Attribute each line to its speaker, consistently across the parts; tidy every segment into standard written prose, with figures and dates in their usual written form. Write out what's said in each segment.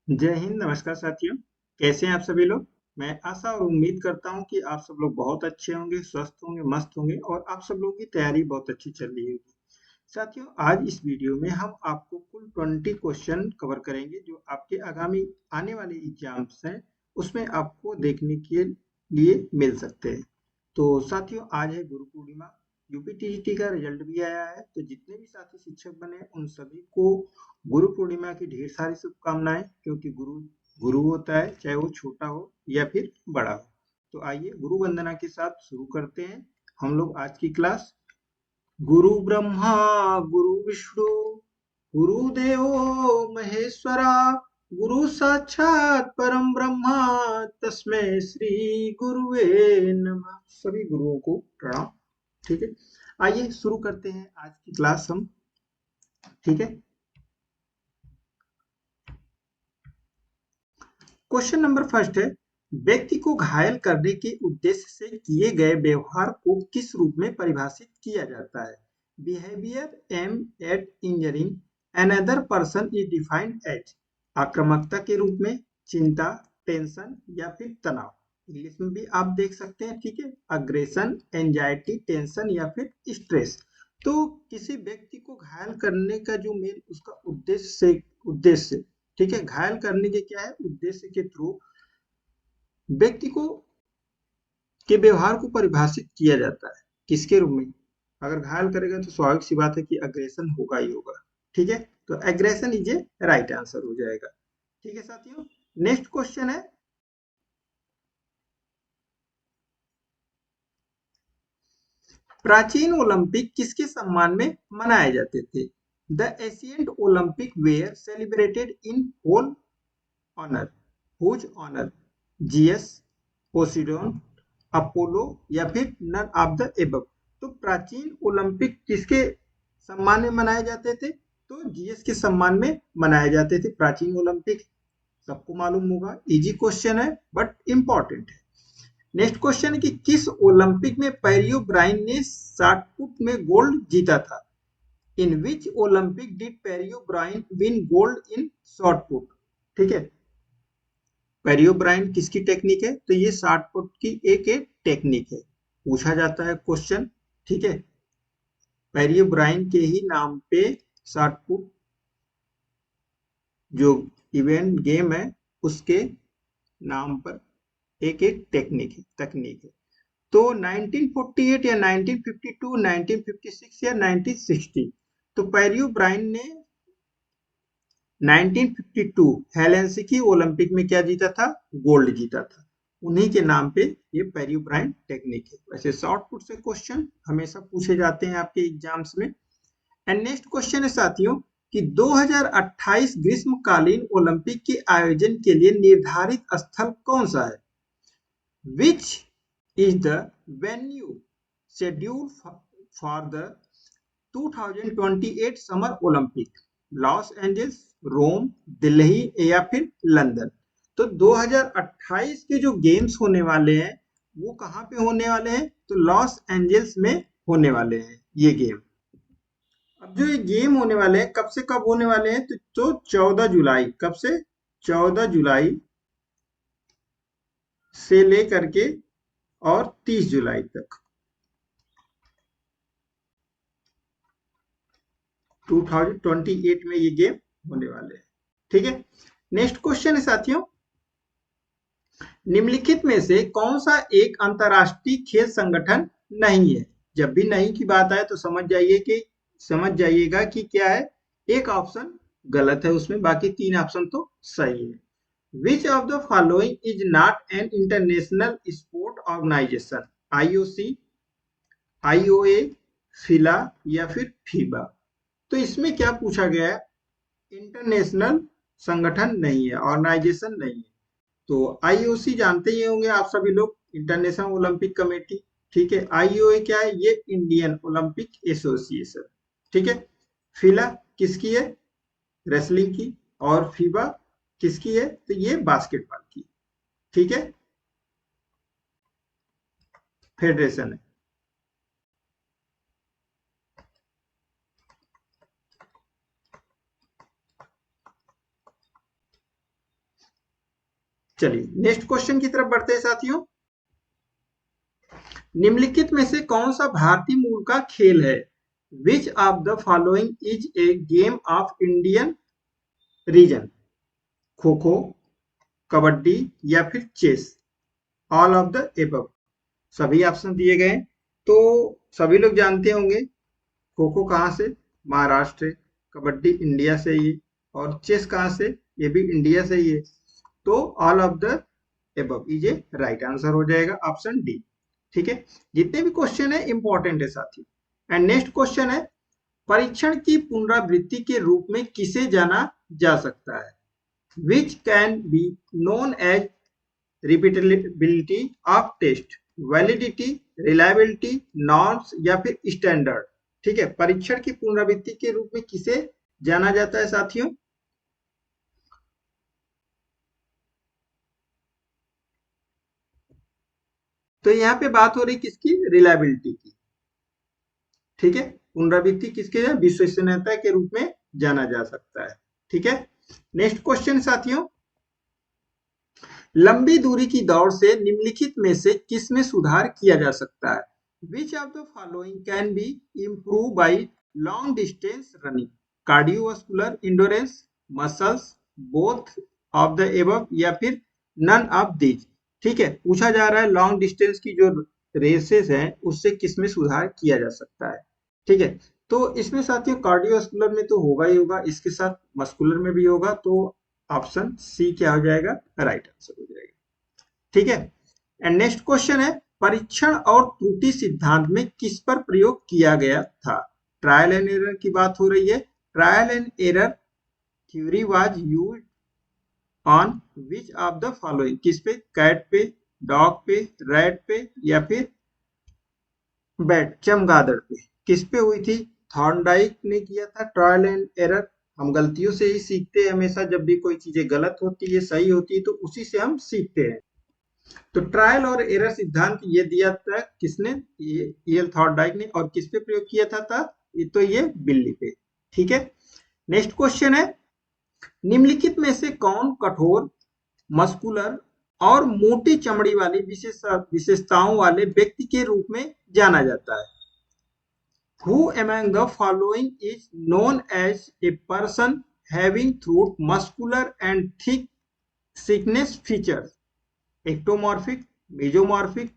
Speaker 1: जय हिंद। नमस्कार साथियों। कैसे हैं आप सभी लोग। मैं आशा और उम्मीद करता हूं कि आप सब लोग बहुत अच्छे होंगे, स्वस्थ होंगे, मस्त होंगे और आप सब लोगों की तैयारी बहुत अच्छी चल रही होगी। साथियों, आज इस वीडियो में हम आपको कुल 20 क्वेश्चन कवर करेंगे जो आपके आगामी आने वाले एग्जाम्स हैं उसमें आपको देखने के लिए मिल सकते हैं। तो साथियों, आज है गुरु पूर्णिमा। यूपीटीजीटी का रिजल्ट भी आया है, तो जितने भी साथी शिक्षक बने उन सभी को गुरु पूर्णिमा की ढेर सारी शुभकामनाएं, क्योंकि गुरु गुरु होता है, चाहे वो छोटा हो या फिर बड़ा हो। तो आइए गुरु वंदना के साथ शुरू करते हैं हम लोग आज की क्लास। गुरु ब्रह्मा गुरु विष्णु गुरुदेवो महेश्वरा, गुरु साक्षात परम ब्रह्मा, तस्मै श्री गुरुवे नमः। सभी गुरुओं को प्रणाम। ठीक है, आइए शुरू करते हैं आज की क्लास हम। ठीक है, क्वेश्चन नंबर फर्स्ट है, व्यक्ति को घायल करने के उद्देश्य से किए गए व्यवहार को किस रूप में परिभाषित किया जाता है। Behaviour aim at injuring another person is defined as. आक्रामकता के रूप में, चिंता, टेंशन या फिर तनाव। इंग्लिश में भी आप देख सकते हैं। ठीक है, अग्रेशन, एंजाइटी, टेंशन या फिर स्ट्रेस। तो किसी व्यक्ति को घायल करने का जो मेन उसका उद्देश्य, ठीक है, घायल करने के क्या है उद्देश्य के थ्रू व्यक्ति को के व्यवहार को परिभाषित किया जाता है। किसके रूप में? अगर घायल करेगा तो स्वाभाविक सी बात है कि अग्रेशन होगा ही होगा। ठीक है, तो aggression is a right answer हो जाएगा। ठीक है साथियों, नेक्स्ट क्वेश्चन है, प्राचीन ओलंपिक किसके सम्मान में मनाए जाते थे। The ancient Olympic were celebrated in whole honour, whose honour, Zeus, Poseidon, Apollo या फिर नन ऑफ द एबव। तो प्राचीन ओलंपिक किसके सम्मान में मनाए जाते थे? तो जीएस के सम्मान में मनाए जाते थे प्राचीन ओलंपिक। सबको मालूम होगा, इजी क्वेश्चन है बट इंपॉर्टेंट है। नेक्स्ट क्वेश्चन है कि किस ओलंपिक में पैरियो ब्राइन ने शॉट पुट में गोल्ड जीता था। In which Olympic did Parry O'Brien win gold in shot put. ठीक है, पैरियो ब्राइन किसकी टेक्निक है? तो ये शॉट पुट की एक टेक्निक है, पूछा जाता है क्वेश्चन। ठीक है, पैरियो ब्राइन के ही नाम पे शॉट पुट जो इवेंट गेम है उसके नाम पर एक तकनीक है। तो 1948 या 1952, 1956 या 1960। तो पैरियो ब्राइन ने 1952 हेलेंसिकी ओलंपिक में क्या जीता था? गोल्ड जीता था। उन्हीं के नाम पे ये पैरियो ब्राइन टेक्निक है। वैसे शॉर्ट पुट से क्वेश्चन हमेशा पूछे जाते हैं आपके एग्जाम्स में। एंड नेक्स्ट क्वेश्चन है साथियों कि 2028 ग्रीष्मकालीन ओलंपिक के आयोजन के लिए निर्धारित स्थल कौन सा है। Which is the venue scheduled for the 2028 Summer Olympic? Los Angeles, Rome, Delhi या फिर लंदन। तो 2028 के जो गेम्स होने वाले हैं वो कहाँ पे होने वाले हैं? तो लॉस एंजल्स में होने वाले हैं ये गेम। अब जो ये गेम होने वाले हैं कब से कब होने वाले हैं? तो 14 जुलाई। कब से? 14 जुलाई से लेकर के और 30 जुलाई तक 2028 में ये गेम होने वाले हैं। ठीक है, नेक्स्ट क्वेश्चन है साथियों, निम्नलिखित में से कौन सा एक अंतरराष्ट्रीय खेल संगठन नहीं है। जब भी नहीं की बात आए तो समझ जाइएगा कि क्या है, एक ऑप्शन गलत है उसमें, बाकी 3 ऑप्शन तो सही है। Which of the following is not an international sport organization. IOC, IOA, FILA या फिर फीबा। तो इसमें क्या पूछा गया है? इंटरनेशनल संगठन नहीं है, ऑर्गेनाइजेशन नहीं है। तो आईओसी जानते ही होंगे आप सभी लोग, इंटरनेशनल ओलंपिक कमेटी। ठीक है, आईओए क्या है? ये इंडियन ओलंपिक एसोसिएशन। ठीक है, फिला किसकी है? रेसलिंग की। और फीबा किसकी है? तो ये बास्केटबॉल की। ठीक है, फेडरेशन है। चलिए नेक्स्ट क्वेश्चन की तरफ बढ़ते हैं साथियों। निम्नलिखित में से कौन सा भारतीय मूल का खेल है? Which of the following is a game of Indian region? Kho kho, kabaddi या फिर chess? All of the above. सभी ऑप्शन दिए गए हैं। तो सभी लोग जानते होंगे खो खो कहाँ से, महाराष्ट्र है। कबड्डी इंडिया से ही है। और चेस कहाँ से, ये भी इंडिया से ही है। तो all of the above is a right answer हो जाएगा ऑप्शन डी। ठीक है, जितने भी क्वेश्चन है इंपॉर्टेंट है साथी। एंड नेक्स्ट क्वेश्चन है, परीक्षण की पुनरावृत्ति के रूप में किसे जाना जा सकता है? Which can be known as repeatability of test, validity, reliability, norms या फिर स्टैंडर्ड? ठीक है, परीक्षण की पुनरावृत्ति के रूप में किसे जाना जाता है साथियों? तो यहाँ पे बात हो रही किसकी, रिलायबिलिटी की। ठीक है, पुनरावृत्ति किसके विश्वसनीयता के रूप में जाना जा सकता है। ठीक है, नेक्स्ट क्वेश्चन साथियों, लंबी दूरी की दौड़ से निम्नलिखित में से किसमें सुधार किया जा सकता है? Which of the following can be improve by long distance running? Cardiovascular endurance, muscles, both of the above या फिर नन ऑफ दीज? ठीक है, पूछा जा रहा है लॉन्ग डिस्टेंस की जो रेसेस हैं उससे किसमें सुधार किया जा सकता है। ठीक है, तो इसमें साथियों कार्डियोवास्कुलर में तो होगा ही होगा, इसके साथ मस्कुलर में भी होगा। तो ऑप्शन सी क्या हो जाएगा, राइट आंसर हो जाएगा। ठीक है, एंड नेक्स्ट क्वेश्चन है, परीक्षण और त्रुटि सिद्धांत में किस पर प्रयोग किया गया था? ट्रायल एंड एरर की बात हो रही है। Trial and error theory was used on which of the following? किस पे, कैट पे, डॉग पे, रैट पे या फिर बैट, चमगादड़ पे? किस पे हुई थी? थॉर्नडाइक ने किया था ट्रायल एंड एरर। हम गलतियों से ही सीखते हैं हमेशा, जब भी कोई चीजें गलत होती है सही होती है तो उसी से हम सीखते हैं। तो ट्रायल और एरर सिद्धांत ये दिया था किसने, ये ईएल थॉर्नडाइक ने। और किस पे प्रयोग किया था तो ये बिल्ली पे। ठीक है, नेक्स्ट क्वेश्चन है, निम्नलिखित में से कौन कठोर, मस्कुलर और मोटी चमड़ी वाली विशेषताओं वाले व्यक्ति के रूप में जाना जाता है? Who among the following is known as a person having throat muscular and thick thickness features? Ectomorphic, mesomorphic,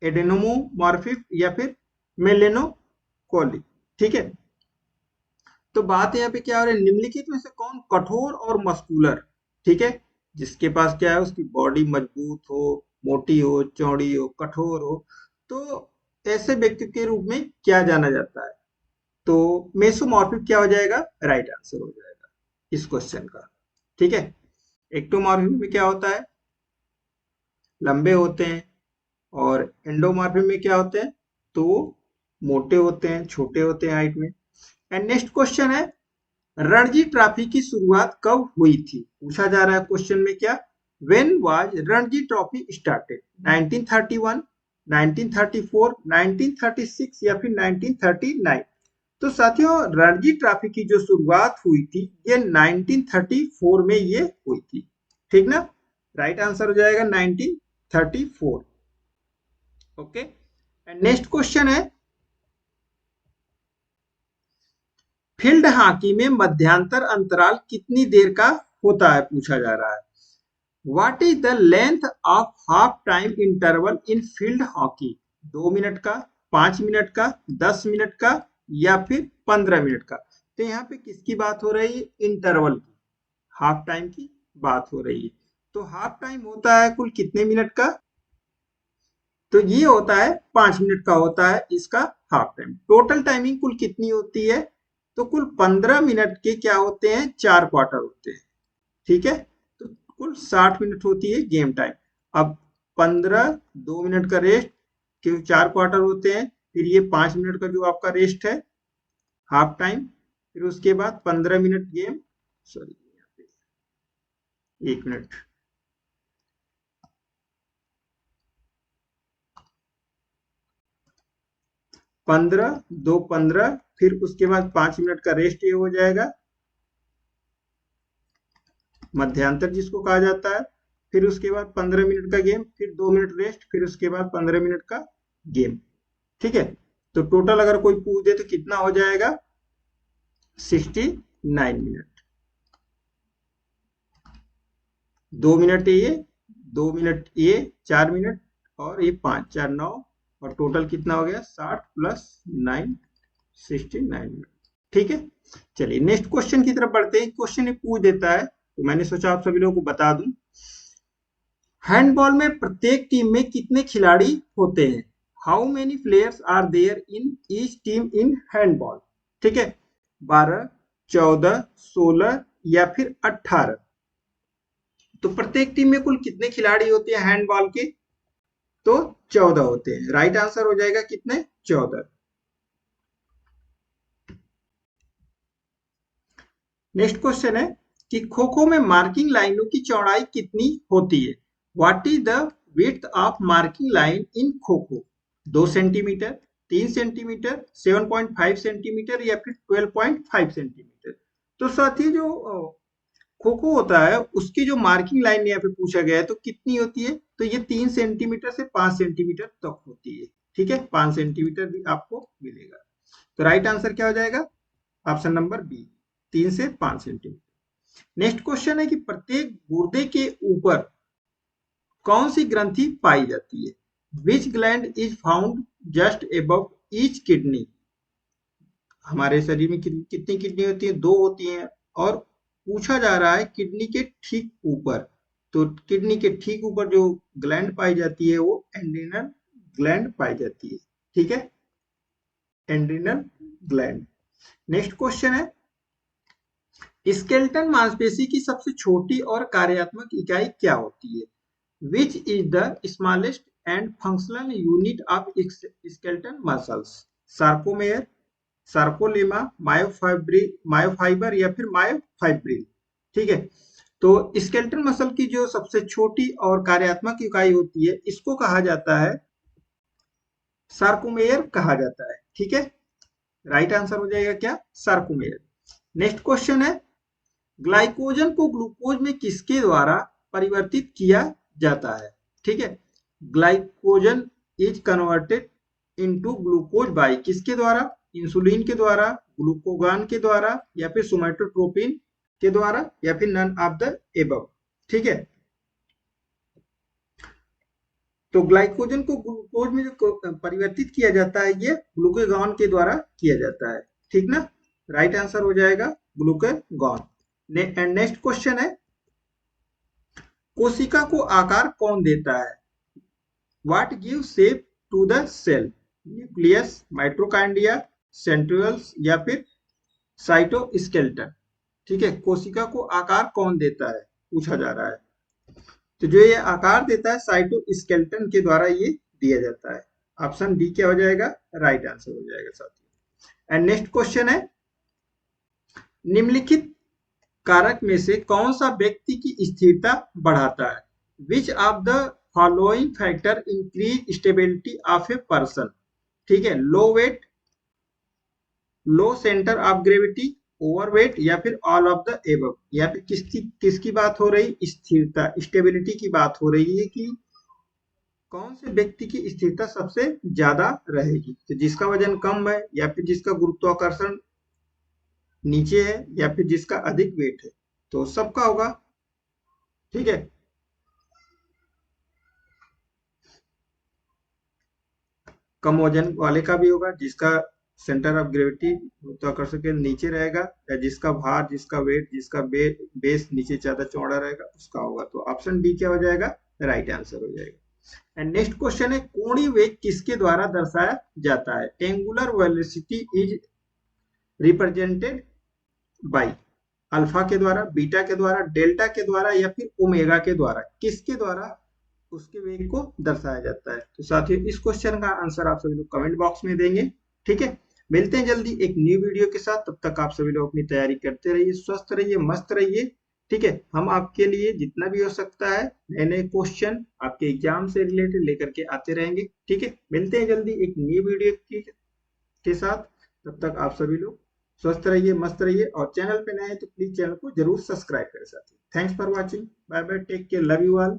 Speaker 1: endomorphic या फिर मेलेनोकोलिक? ठीक है, तो बात यहाँ पे क्या हो रही है, निम्नलिखित में से कौन कठोर और मस्कुलर? ठीक है, जिसके पास क्या है, उसकी बॉडी मजबूत हो, मोटी हो, चौड़ी हो, कठोर हो, तो ऐसे व्यक्ति के रूप में क्या जाना जाता है? तो मेसोमॉर्फिक क्या हो जाएगा, राइट आंसर हो जाएगा इस क्वेश्चन का। ठीक है, एक्टोमॉर्फिक में क्या होता है, लंबे होते हैं। और एंडोमॉर्फिक में क्या होते हैं, तो मोटे होते हैं, छोटे होते हैं हाइट में। एंड नेक्स्ट क्वेश्चन है, रणजी ट्रॉफी की शुरुआत कब हुई थी? पूछा जा रहा है क्वेश्चन में क्या, when was Ranji trophy started? 1931, 1934, 1936 या फिर 1939? तो साथियों रणजी ट्रॉफी की जो शुरुआत हुई थी ये 1934 में ये हुई थी। ठीक ना, राइट आंसर हो जाएगा 1934। ओके, एंड नेक्स्ट क्वेश्चन है, फील्ड हॉकी में मध्यांतर अंतराल कितनी देर का होता है? पूछा जा रहा है। What is the length of half time interval in field hockey? 2 minute का, 5 मिनट का, 10 मिनट का या फिर 15 मिनट का? तो यहाँ पे किसकी बात हो रही है, इंटरवल की, हाफ टाइम की बात हो रही है। तो हाफ टाइम होता है कुल कितने मिनट का? तो ये होता है 5 मिनट का होता है इसका हाफ टाइम। टोटल टाइमिंग कुल कितनी होती है? तो कुल 15 मिनट के क्या होते हैं, 4 क्वार्टर होते हैं। ठीक है, तो कुल 60 मिनट होती है गेम टाइम। अब 15, 2 मिनट का रेस्ट, क्योंकि 4 क्वार्टर होते हैं, फिर ये 5 मिनट का जो आपका रेस्ट है हाफ टाइम, फिर उसके बाद 15 मिनट गेम, सॉरी 1 मिनट, 15, 2, 15, फिर उसके बाद 5 मिनट का रेस्ट, ये हो जाएगा मध्यांतर जिसको कहा जाता है। फिर उसके बाद 15 मिनट का गेम, फिर 2 मिनट रेस्ट, फिर उसके बाद 15 मिनट का गेम। ठीक है, तो टोटल अगर कोई पूछ दे तो कितना हो जाएगा, 69 मिनट। 2 मिनट ये, 2 मिनट ये, 4 मिनट, और ये 5, 4, 9, और टोटल कितना हो गया, 60 प्लस 9, 69 मिनट। ठीक है, चलिए नेक्स्ट क्वेश्चन की तरफ बढ़ते हैं। क्वेश्चन ये पूछ देता है, तो मैंने सोचा आप सभी लोगों को बता दूं। हैंडबॉल में प्रत्येक टीम में कितने खिलाड़ी होते हैं? How many players are there in each team in handball? ठीक है, 12, 14, 16 या फिर 18? तो प्रत्येक टीम में कुल कितने खिलाड़ी होते हैं हैंडबॉल के? तो 14 होते हैं। राइट आंसर हो जाएगा कितने, 14। नेक्स्ट क्वेश्चन है कि खो खो में मार्किंग लाइनों की चौड़ाई कितनी होती है? What is the width of marking line in kho kho? 2 centimetre, 3 centimetre, 7.5 centimetre या फिर 12.5 सेंटीमीटर? तो साथ ही जो खो खो होता है उसकी जो मार्किंग लाइन यहाँ पे पूछा गया है तो कितनी होती है? तो ये 3 सेंटीमीटर से 5 सेंटीमीटर तक होती है। ठीक है, 5 सेंटीमीटर भी आपको मिलेगा। तो राइट आंसर क्या हो जाएगा, ऑप्शन नंबर बी, 3 से 5 सेंटीमीटर। नेक्स्ट क्वेश्चन है कि प्रत्येक गुर्दे के ऊपर कौन सी ग्रंथि पाई जाती है? विच gland is found just above each kidney? हमारे शरीर में कितनी किडनी होती है? 2 होती हैं, और पूछा जा रहा है किडनी के ठीक ऊपर। तो किडनी के ठीक ऊपर जो ग्लैंड पाई जाती है वो एड्रिनल ग्लैंड पाई जाती है। ठीक है, एड्रिनल ग्लैंड। नेक्स्ट क्वेश्चन है, स्केलेटन मांसपेशी की सबसे छोटी और कार्यात्मक इकाई क्या होती है? Which is the smallest and functional unit of skeleton muscles? Sarcomere, sarcolemma, myofibre या फिर मायोफाइब्रिल? ठीक है, तो स्केलेटन मसल की जो सबसे छोटी और कार्यात्मक इकाई होती है इसको कहा जाता है सार्कोमेयर कहा जाता है। ठीक है, राइट आंसर हो जाएगा क्या, सार्कोमेयर। नेक्स्ट क्वेश्चन है, ग्लाइकोजन को ग्लूकोज में किसके द्वारा परिवर्तित किया जाता है? ठीक है, glycogen is converted into glucose by किसके द्वारा? इंसुलिन के द्वारा, ग्लूकोगान के द्वारा, या फिर सोमैटोट्रोपिन के द्वारा, या फिर नन ऑफ द एबव? ठीक है, तो ग्लाइकोजन को ग्लूकोज में जो परिवर्तित किया जाता है ये ग्लूकोगान के द्वारा किया जाता है। ठीक ना, राइट आंसर हो जाएगा ग्लूकोगान। नेक्स्ट क्वेश्चन है, कोशिका को आकार कौन देता है? What give shape to the cell? Nucleus, mitochondria, centrioles या फिर साइटोस्केलेटन? ठीक है, कोशिका को आकार कौन देता है पूछा जा रहा है। तो जो ये आकार देता है साइटोस्केलेटन के द्वारा ये दिया जाता है। ऑप्शन डी क्या हो जाएगा, राइट आंसर हो जाएगा साथियों। एंड नेक्स्ट क्वेश्चन है, निम्नलिखित कारक में से कौन सा व्यक्ति की स्थिरता बढ़ाता है? Which of the following factor increase stability of a person? ठीक है, low weight, low centre of gravity, overweight या फिर ऑल ऑफ द एबव? या फिर किसकी बात हो रही, स्थिरता, स्टेबिलिटी की बात हो रही है कि कौन से व्यक्ति की स्थिरता सबसे ज्यादा रहेगी? तो जिसका वजन कम है, या फिर जिसका गुरुत्वाकर्षण नीचे है, या फिर जिसका अधिक वेट है? तो सबका होगा। ठीक है, कम वजन वाले का भी होगा, जिसका सेंटर ऑफ ग्रेविटी गुरुत्वाकर्षण के नीचे रहेगा, या जिसका भार, जिसका वेट, जिसका बेस नीचे ज्यादा चौड़ा रहेगा उसका होगा। तो ऑप्शन डी क्या हो जाएगा, राइट आंसर हो जाएगा। एंड नेक्स्ट क्वेश्चन है, कोणीय वेग किसके द्वारा दर्शाया जाता है? Angular velocity is represented by alpha के द्वारा, बीटा के द्वारा, डेल्टा के द्वारा या फिर ओमेगा के द्वारा? किसके द्वारा उसके वेग को दर्शाया जाता है? तो साथियों इस क्वेश्चन का आंसर आप सभी लोग कमेंट बॉक्स में देंगे। ठीक है, मिलते हैं जल्दी एक न्यू वीडियो के साथ। तब तक आप सभी लोग अपनी तैयारी करते रहिए, स्वस्थ रहिए, मस्त रहिए। ठीक है, हम आपके लिए जितना भी हो सकता है नए नए क्वेश्चन आपके एग्जाम से रिलेटेड लेकर के आते रहेंगे। ठीक है, मिलते हैं जल्दी एक न्यू वीडियो के साथ। तब तक आप सभी लोग स्वस्थ रहिए, मस्त रहिए और चैनल पे नए हैं तो प्लीज चैनल को जरूर सब्सक्राइब करें साथियों। Thanks for watching. Bye bye, take care, love you all.